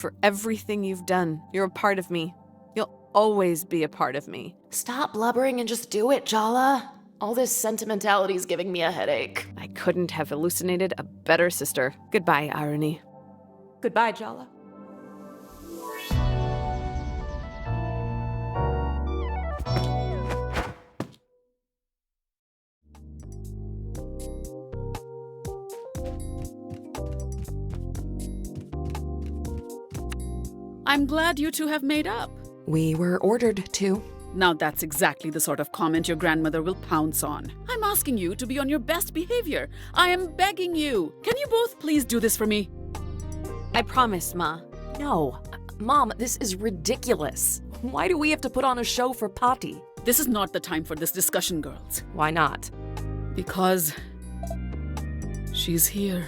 for everything you've done. You're a part of me. You'll always be a part of me. Stop blubbering and just do it, Jala. All this sentimentality is giving me a headache. I couldn't have hallucinated a better sister. Goodbye, Irony. Goodbye, Jala. I'm glad you two have made up. We were ordered to. Now that's exactly the sort of comment your grandmother will pounce on. I'm asking you to be on your best behavior. I am begging you. Can you both please do this for me? I promise, Ma. No. Mom, this is ridiculous. Why do we have to put on a show for Patti? This is not the time for this discussion, girls. Why not? Because she's here.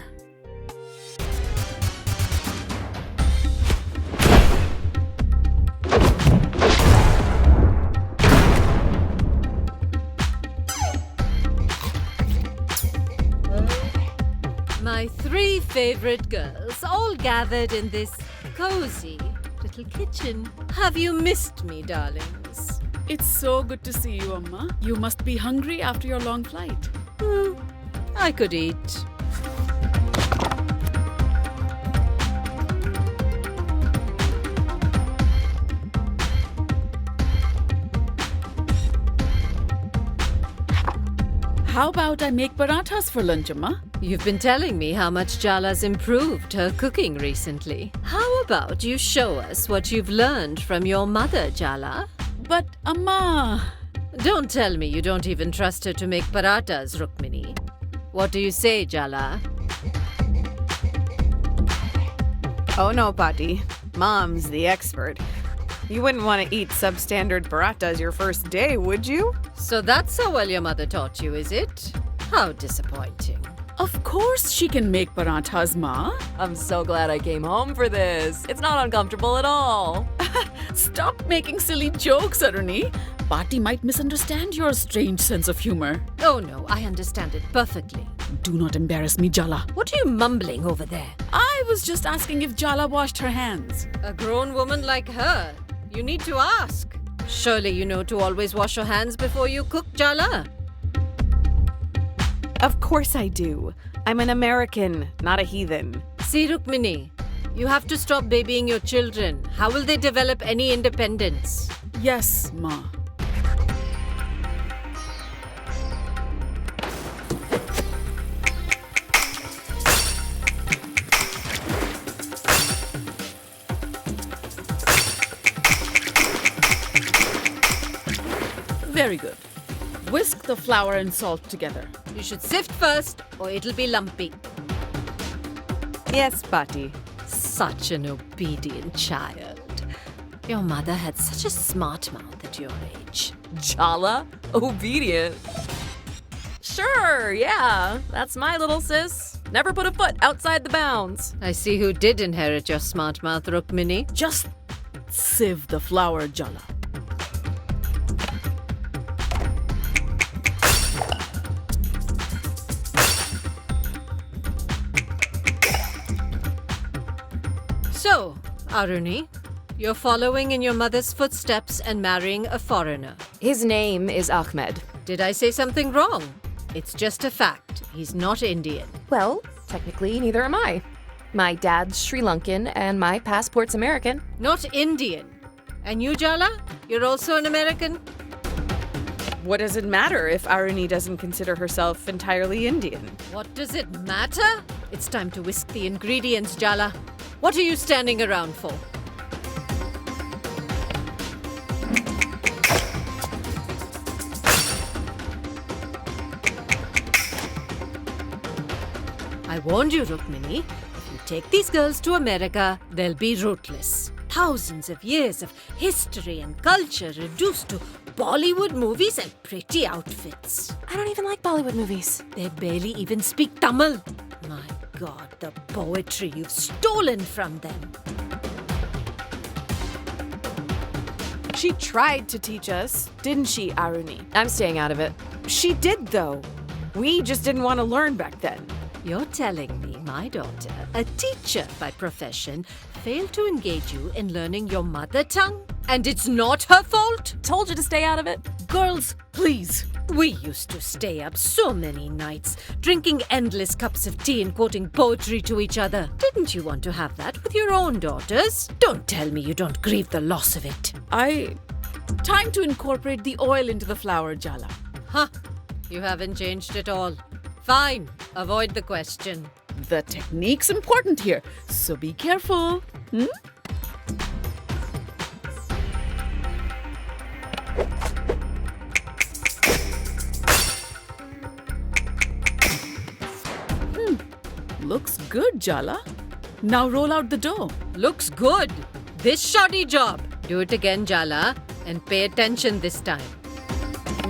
My 3 favorite girls, all gathered in this cozy little kitchen. Have you missed me, darlings? It's so good to see you, Amma. You must be hungry after your long flight. I could eat. How about I make parathas for lunch, Amma? You've been telling me how much Jala's improved her cooking recently. How about you show us what you've learned from your mother, Jala? But, Amma... Don't tell me you don't even trust her to make parathas, Rukmini. What do you say, Jala? Oh no, Patti. Mom's the expert. You wouldn't want to eat substandard parathas your first day, would you? So that's how well your mother taught you, is it? How disappointing. Of course she can make parathas, Ma. I'm so glad I came home for this. It's not uncomfortable at all. Stop making silly jokes, Aruni. Patti might misunderstand your strange sense of humor. Oh no, I understand it perfectly. Do not embarrass me, Jala. What are you mumbling over there? I was just asking if Jala washed her hands. A grown woman like her, you need to ask. Surely you know to always wash your hands before you cook, Jala. Of course I do. I'm an American, not a heathen. See, Rukmini, you have to stop babying your children. How will they develop any independence? Yes, Ma. Very good. Whisk the flour and salt together. You should sift first, or it'll be lumpy. Yes, Patti. Such an obedient child. Your mother had such a smart mouth at your age. Jala? Obedient? Sure, yeah. That's my little sis. Never put a foot outside the bounds. I see who did inherit your smart mouth, Rukmini. Just sieve the flour, Jala. So, Aruni, you're following in your mother's footsteps and marrying a foreigner. His name is Ahmed. Did I say something wrong? It's just a fact. He's not Indian. Well, technically, neither am I. My dad's Sri Lankan and my passport's American. Not Indian. And you, Jala? You're also an American? What does it matter if Aruni doesn't consider herself entirely Indian? What does it matter? It's time to whisk the ingredients, Jala. What are you standing around for? I warned you, Rukmini. If you take these girls to America, they'll be rootless. Thousands of years of history and culture reduced to Bollywood movies and pretty outfits. I don't even like Bollywood movies. They barely even speak Tamil. My God, the poetry you've stolen from them. She tried to teach us, didn't she, Aruni? I'm staying out of it. She did, though. We just didn't want to learn back then. You're telling me my daughter, a teacher by profession, failed to engage you in learning your mother tongue? And it's not her fault? Told you to stay out of it. Girls, please. We used to stay up so many nights, drinking endless cups of tea and quoting poetry to each other. Didn't you want to have that with your own daughters? Don't tell me you don't grieve the loss of it. Time to incorporate the oil into the flour, Jala. Huh, you haven't changed at all. Fine, avoid the question. The technique's important here, so be careful. Looks good, Jala. Now roll out the dough. Looks good. This shoddy job. Do it again, Jala, and pay attention this time.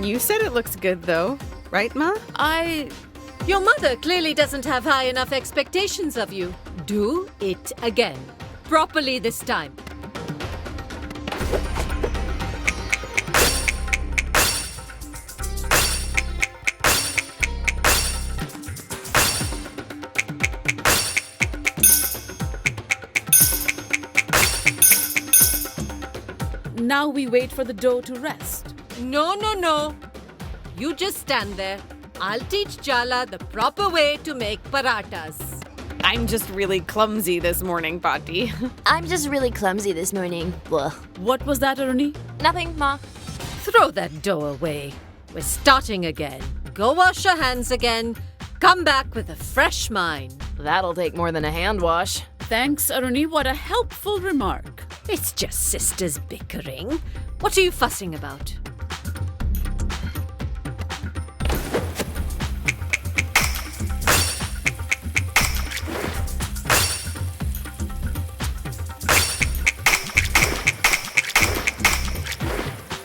You said it looks good, though. Right, Ma? Your mother clearly doesn't have high enough expectations of you. Do it again. Properly this time. Now we wait for the dough to rest. No. You just stand there. I'll teach Jala the proper way to make paratas. I'm just really clumsy this morning, Patti. I'm just really clumsy this morning. Blah. What was that, Aruni? Nothing, Ma. Throw that dough away. We're starting again. Go wash your hands again. Come back with a fresh mind. That'll take more than a hand wash. Thanks, Aruni. What a helpful remark. It's just sisters bickering. What are you fussing about?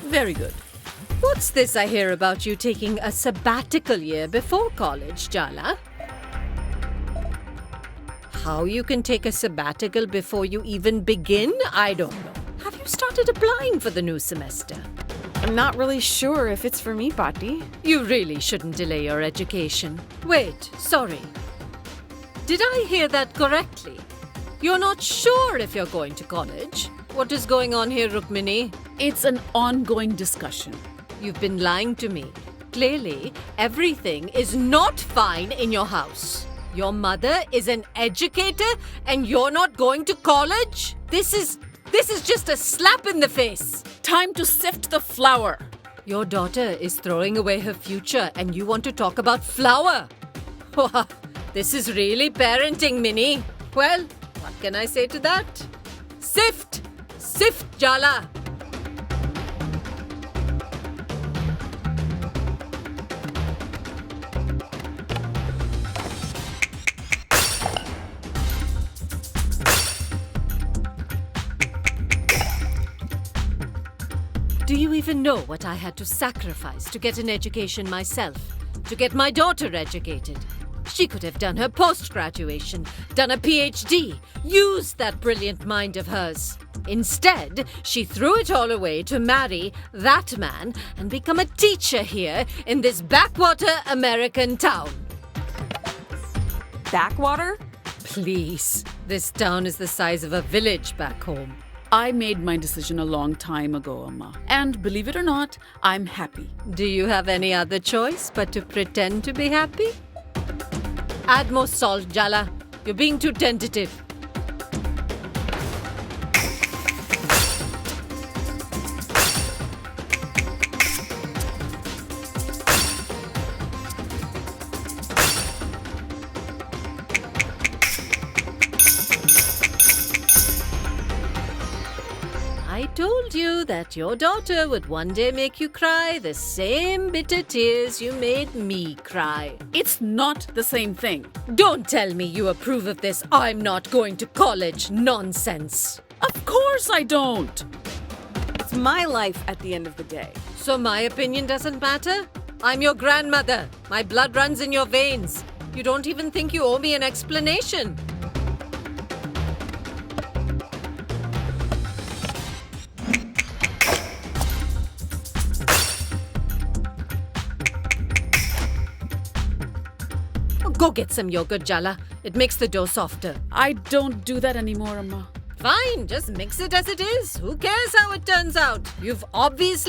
Very good. What's this I hear about you taking a sabbatical year before college, Jala? How you can take a sabbatical before you even begin, I don't know. Have you started applying for the new semester? I'm not really sure if it's for me, Patti. You really shouldn't delay your education. Wait, sorry. Did I hear that correctly? You're not sure if you're going to college? What is going on here, Rukmini? It's an ongoing discussion. You've been lying to me. Clearly, everything is not fine in your house. Your mother is an educator and you're not going to college? This is just a slap in the face. Time to sift the flour. Your daughter is throwing away her future and you want to talk about flour? This is really parenting, Minnie. Well, what can I say to that? Sift! Sift, Jala! Do you even know what I had to sacrifice to get an education myself? To get my daughter educated? She could have done her post-graduation, done a PhD, used that brilliant mind of hers. Instead, she threw it all away to marry that man and become a teacher here in this backwater American town. Backwater? Please, this town is the size of a village back home. I made my decision a long time ago, Amma. And believe it or not, I'm happy. Do you have any other choice but to pretend to be happy? Add more salt, Jala. You're being too tentative. I told you that your daughter would one day make you cry the same bitter tears you made me cry. It's not the same thing. Don't tell me you approve of this I'm not going to college nonsense. Of course I don't. It's my life at the end of the day. So my opinion doesn't matter? I'm your grandmother. My blood runs in your veins. You don't even think you owe me an explanation. Go get some yogurt, Jala. It makes the dough softer. I don't do that anymore, Amma. Fine, just mix it as it is. Who cares how it turns out? You've obviously